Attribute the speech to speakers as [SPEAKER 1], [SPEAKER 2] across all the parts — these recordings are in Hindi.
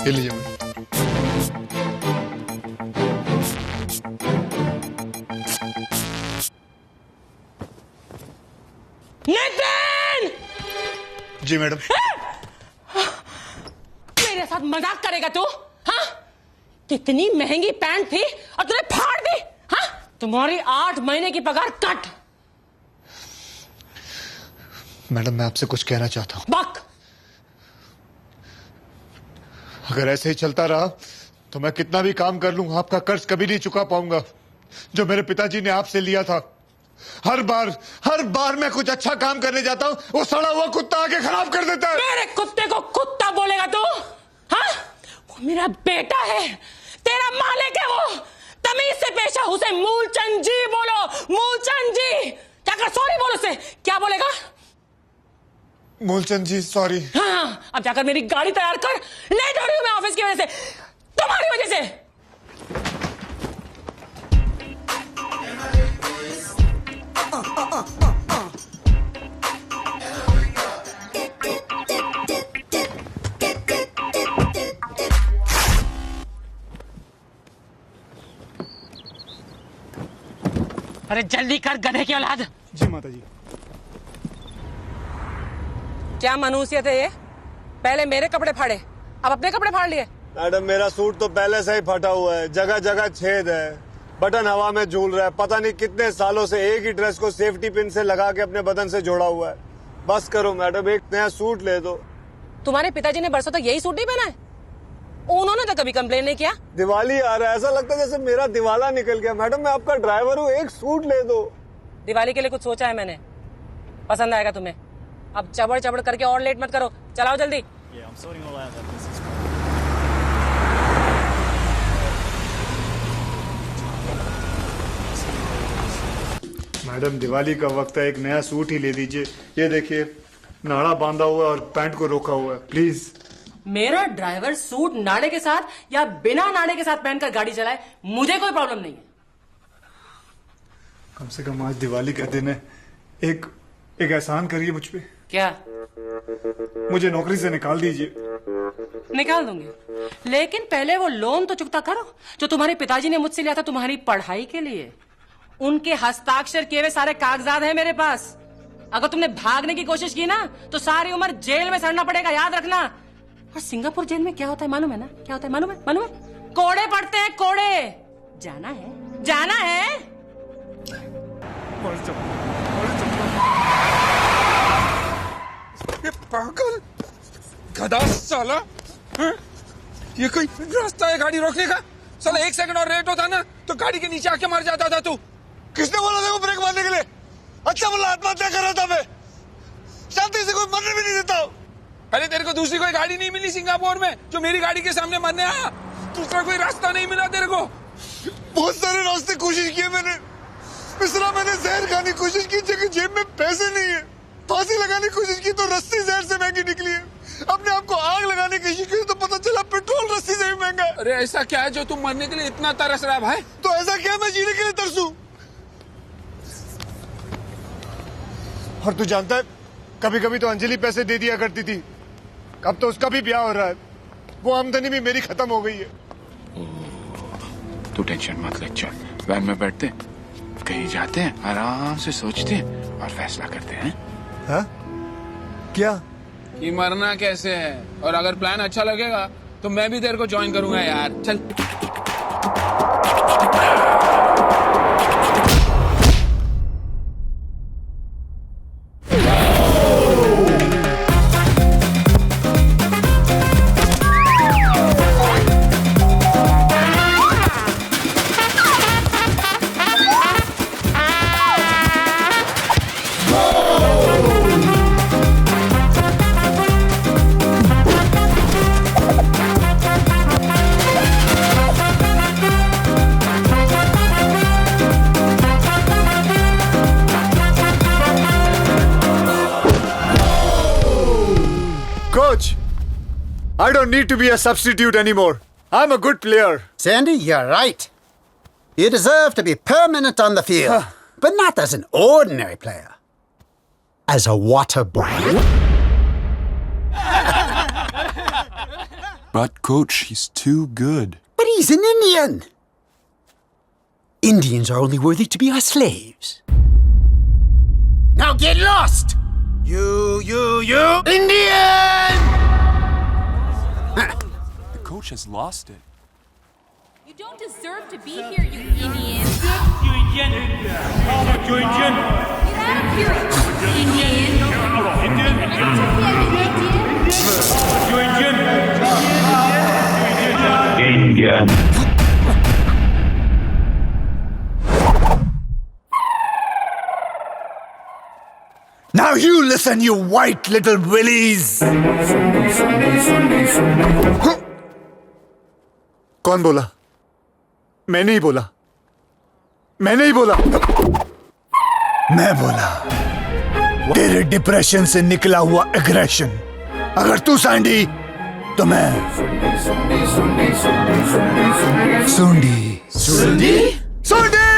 [SPEAKER 1] ये लीजिए मैडम।
[SPEAKER 2] नितिन!
[SPEAKER 1] जी मैडम।
[SPEAKER 2] मेरे साथ मजाक करेगा तू? हाँ? कितनी महंगी पैंट थी और तूने फाड़ दी? हाँ? तुम्हारी 8 महीने की पगार कट।
[SPEAKER 1] मैडम मैं आपसे कुछ कहना चाहता हूँ।
[SPEAKER 2] बक।
[SPEAKER 1] अगर ऐसे ही चलता रहा तो मैं कितना भी काम कर लूं आपका कर्ज कभी नहीं चुका पाऊंगा जो मेरे पिताजी ने आपसे लिया था। हर बार मैं कुछ अच्छा काम करने जाता हूं वो सड़ा हुआ कुत्ता आके खराब कर देता है।
[SPEAKER 2] मेरे कुत्ते को कुत्ता बोलेगा तू? हाँ? वो मेरा बेटा है, तेरा मालिक है वो। तमीज से पेश आ, उसे मूलचंद जी बोलो, मूलचंद जी। जाकर सॉरी बोलो उसे। क्या बोलेगा?
[SPEAKER 1] मूलचंद जी सॉरी।
[SPEAKER 2] हाँ, अब जाकर मेरी गाड़ी तैयार कर। लेट हो रही हूं मैं ऑफिस की वजह से, तुम्हारी वजह से। अरे जल्दी कर गधे की औलाद।
[SPEAKER 3] जी माता जी।
[SPEAKER 2] क्या मनुष्यत है ये? पहले मेरे कपड़े फाड़े, अब अपने कपड़े फाड़ लिए।
[SPEAKER 4] मैडम मेरा सूट तो पहले से ही फटा हुआ है, जगह जगह छेद है, बटन हवा में झूल रहा है। पता नहीं कितने सालों से एक ही ड्रेस को सेफ्टी पिन से लगा के अपने बदन से जोड़ा हुआ है। बस करो मैडम, एक नया सूट ले दो।
[SPEAKER 2] तुम्हारे पिताजी ने बरसों तक यही सूट नहीं पहना है? उन्होंने तो कभी कंप्लेन नहीं किया।
[SPEAKER 4] दिवाली आ रहा है, ऐसा लगता है जैसे मेरा दिवाला निकल गया। मैडम मैं आपका ड्राइवर हूँ, एक सूट ले दो।
[SPEAKER 2] दिवाली के लिए कुछ सोचा है मैंने, पसंद आएगा तुम्हें। अब चबड़ चबड़ करके और लेट मत करो, चलाओ जल्दी।
[SPEAKER 4] मैडम दिवाली का वक्त है, एक नया सूट ही ले दीजिए। ये देखिए नाड़ा बांधा हुआ है और पैंट को रोका हुआ है, प्लीज।
[SPEAKER 2] मेरा ड्राइवर सूट नाड़े के साथ या बिना नाड़े के साथ पहनकर गाड़ी चलाए, मुझे कोई प्रॉब्लम नहीं है।
[SPEAKER 4] कम से कम आज दिवाली का दिन है, एक एहसान करिए मुझ पे।
[SPEAKER 2] क्या?
[SPEAKER 4] मुझे नौकरी से निकाल दीजिए।
[SPEAKER 2] निकाल दूंगी, लेकिन पहले वो लोन तो चुकता करो जो तुम्हारे पिताजी ने मुझसे लिया था तुम्हारी पढ़ाई के लिए। उनके हस्ताक्षर किए हुए सारे कागजात हैं मेरे पास। अगर तुमने भागने की कोशिश की ना तो सारी उम्र जेल में सड़ना पड़ेगा, याद रखना। और सिंगापुर जेल में क्या होता है मालूम है ना? क्या होता है मालूम है? कोड़े पड़ते हैं, कोड़े। जाना है, जाना है।
[SPEAKER 5] ये पागल गधा साला, ये कोई रास्ता है गाड़ी रोकने का? साला 1 सेकंड और लेट होता ना तो गाड़ी के नीचे आके मर जाता था तू।
[SPEAKER 4] किसने बोला था वो ब्रेक मारने के लिए? अच्छा बोला, आत्महत्या कर रहा था मैं। शांति से कोई मरने भी नहीं देता।
[SPEAKER 5] अरे तेरे को दूसरी कोई गाड़ी नहीं मिली सिंगापुर में जो मेरी गाड़ी के सामने मरने आया? दूसरा कोई रास्ता नहीं मिला तेरे को?
[SPEAKER 4] बहुत सारे रास्ते कोशिश किए मैंने। मिश्रा मैंने जहर खाने की कोशिश की, जगह जेब में पैसे नहीं है। फांसी लगाने की कोशिश की तो रस्सी जहर से महंगी निकली है। अपने आप को आग लगाने की कोशिश की तो पता चला पेट्रोल रस्सी से भी महंगा है।
[SPEAKER 5] अरे ऐसा क्या है जो तुम मरने के लिए इतना तरस रहा है भाई?
[SPEAKER 4] तो ऐसा क्या मैं जीने के लिए तरसूं? और तू जानता है कभी कभी तो अंजलि पैसे दे दिया करती थी, अब तो उसका भी ब्याह हो रहा है। वो आमदनी भी मेरी खत्म हो गई है।
[SPEAKER 6] तू टेंशन मत ले, चल वैन में बैठते हैं, कहीं जाते हैं, आराम से सोचते हैं और फैसला करते हैं।
[SPEAKER 4] हाँ? क्या?
[SPEAKER 5] कि मरना कैसे है, और अगर प्लान अच्छा लगेगा तो मैं भी तेरे को ज्वाइन करूंगा यार। चल
[SPEAKER 4] Coach, I don't need to be a substitute anymore. I'm a good player.
[SPEAKER 7] Sandy, you're right. You deserve to be permanent on the field, but not as an ordinary player.
[SPEAKER 3] as a water boy.
[SPEAKER 7] But, Coach, he's too good.
[SPEAKER 3] But he's an Indian. Indians are only worthy to be our slaves. Now get lost! You, Indian!
[SPEAKER 7] The coach has lost it.
[SPEAKER 8] You don't deserve to be here, you Indian. Get out of here, Indian.
[SPEAKER 3] Now you listen, you white little willies!
[SPEAKER 1] कौन बोला? मैं नहीं बोला। मैं नहीं बोला।
[SPEAKER 3] मैं बोला तेरे डिप्रेशन से निकला हुआ एग्रेशन। अगर तू सैंडी तो मैं सुंडी। सुंडी? सुंडी!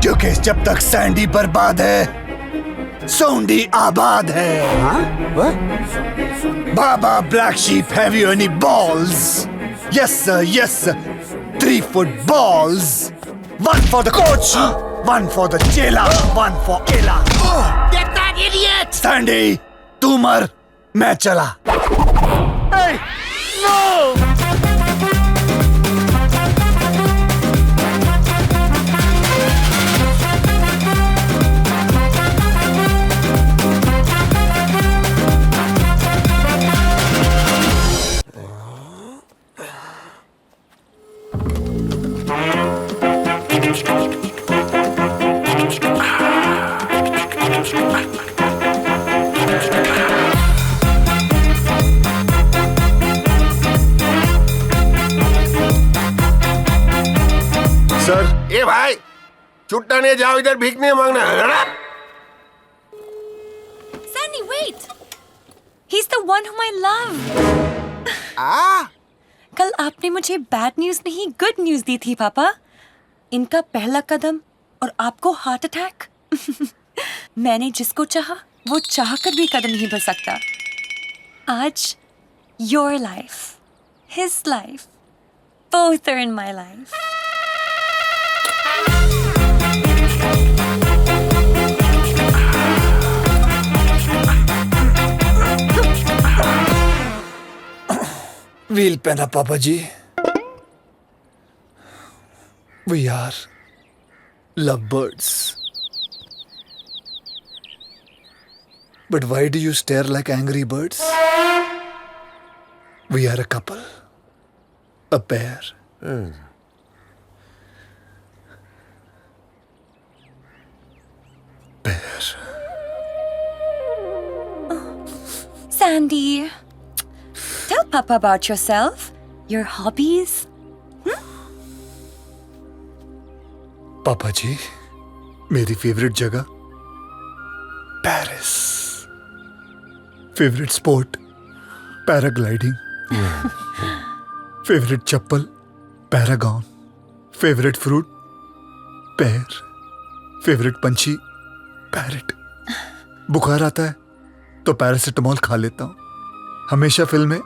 [SPEAKER 3] क्योंकि जब तक सैंडी बर्बाद है, सुंडी आबाद है। हाँ? Baba Black Sheep, have you any balls? Yes sir, yes sir. 3 foot balls. 1 for the coach, 1 for the chela, 1 for Ella. Get that idiot! Sandy, तू मर, मैं चला। Hey, no!
[SPEAKER 1] सर,
[SPEAKER 9] ए भाई, छुट्टा नहीं जाओ, इधर भीख नहीं मांगना है।
[SPEAKER 8] Sandy, wait! He's the one whom I love. कल आपने मुझे बैड न्यूज नहीं गुड न्यूज दी थी पापा। इनका पहला कदम और आपको हार्ट अटैक। मैंने जिसको चाहा वो चाह कर भी कदम नहीं बढ़ सकता। आज your life, his life, both are in my life.
[SPEAKER 3] Wheel penna, Papa ji. We are lovebirds. But why do you stare like angry birds? We are a couple. A pair. Pair.
[SPEAKER 8] Sandy, tell Papa about yourself, your hobbies.
[SPEAKER 3] पापा जी, मेरी फेवरेट जगह Paris. Favourite sport paragliding. Favourite चप्पल Paragon. Favourite fruit pear. Favourite पंछी पैरट। बुखार आता है तो पैरासिटामोल खा लेता हूँ। हमेशा फिल्में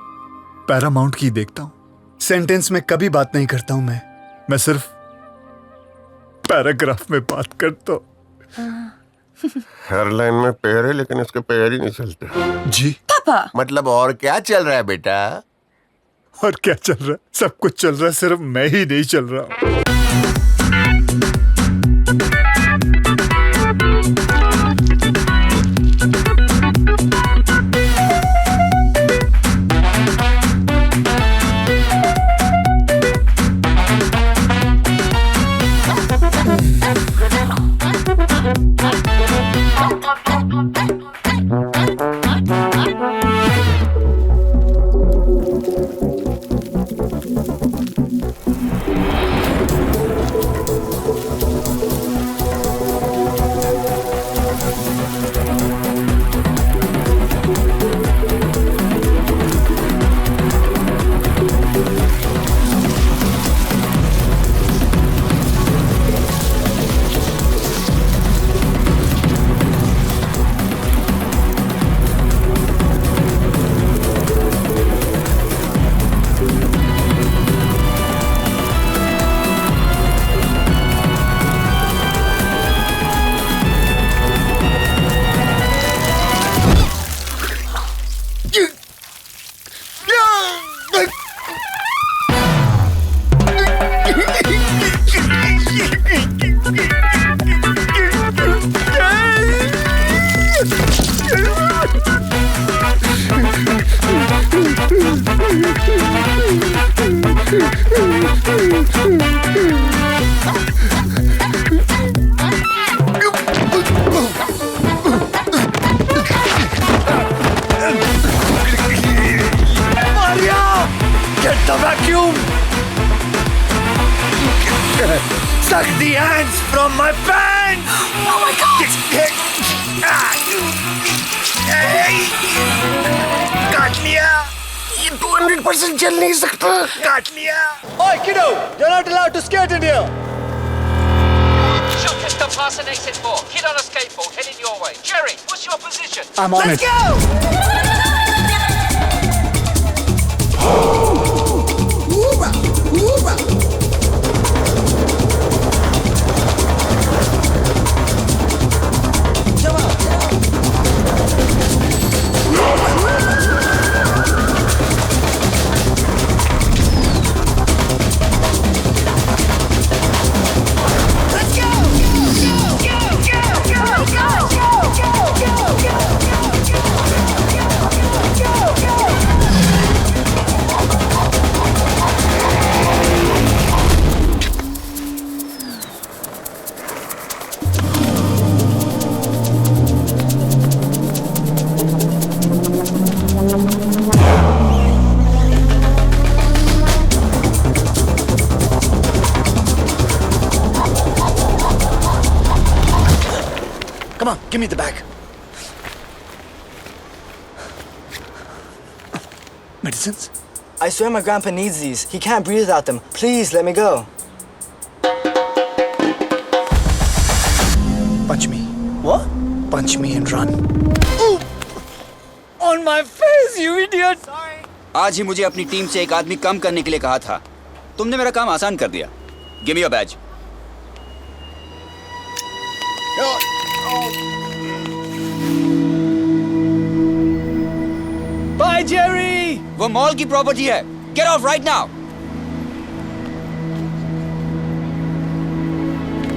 [SPEAKER 3] पैरामाउंट की देखता हूँ। सेंटेंस में कभी बात नहीं करता हूँ मैं सिर्फ पैराग्राफ में बात करता हूँ।
[SPEAKER 9] हर लाइन में पैर है, लेकिन इसके पैर ही नहीं चलते।
[SPEAKER 3] जी
[SPEAKER 8] पापा,
[SPEAKER 9] मतलब और क्या चल रहा है बेटा?
[SPEAKER 1] और क्या चल रहा है? सब कुछ चल रहा है, सिर्फ मैं ही नहीं चल रहा।
[SPEAKER 3] Suck the ants from my pants!
[SPEAKER 8] Oh my God!
[SPEAKER 3] काट लिया!
[SPEAKER 9] ये 200% चल नहीं सकता।
[SPEAKER 3] काट लिया! Oi, kiddo! You're not allowed to skate in here!
[SPEAKER 10] Shopkeeper pass an exit 4. Kid on a skateboard heading your way. Jerry, what's your position?
[SPEAKER 3] I'm on
[SPEAKER 8] Let's
[SPEAKER 3] it.
[SPEAKER 8] go!
[SPEAKER 3] Come on, give me the bag. Medicines?
[SPEAKER 11] I swear my grandpa needs these. He can't breathe without them. Please, let me go.
[SPEAKER 3] Punch me.
[SPEAKER 11] What?
[SPEAKER 3] Punch me and run.
[SPEAKER 11] On my face, you idiot!
[SPEAKER 12] आज ही मुझे अपनी टीम से एक आदमी कम करने के लिए कहा था। तुमने मेरा काम आसान कर दिया। Give me your badge.
[SPEAKER 11] Bye, Jerry!
[SPEAKER 12] वो मॉल की प्रॉपर्टी है। Get out right now.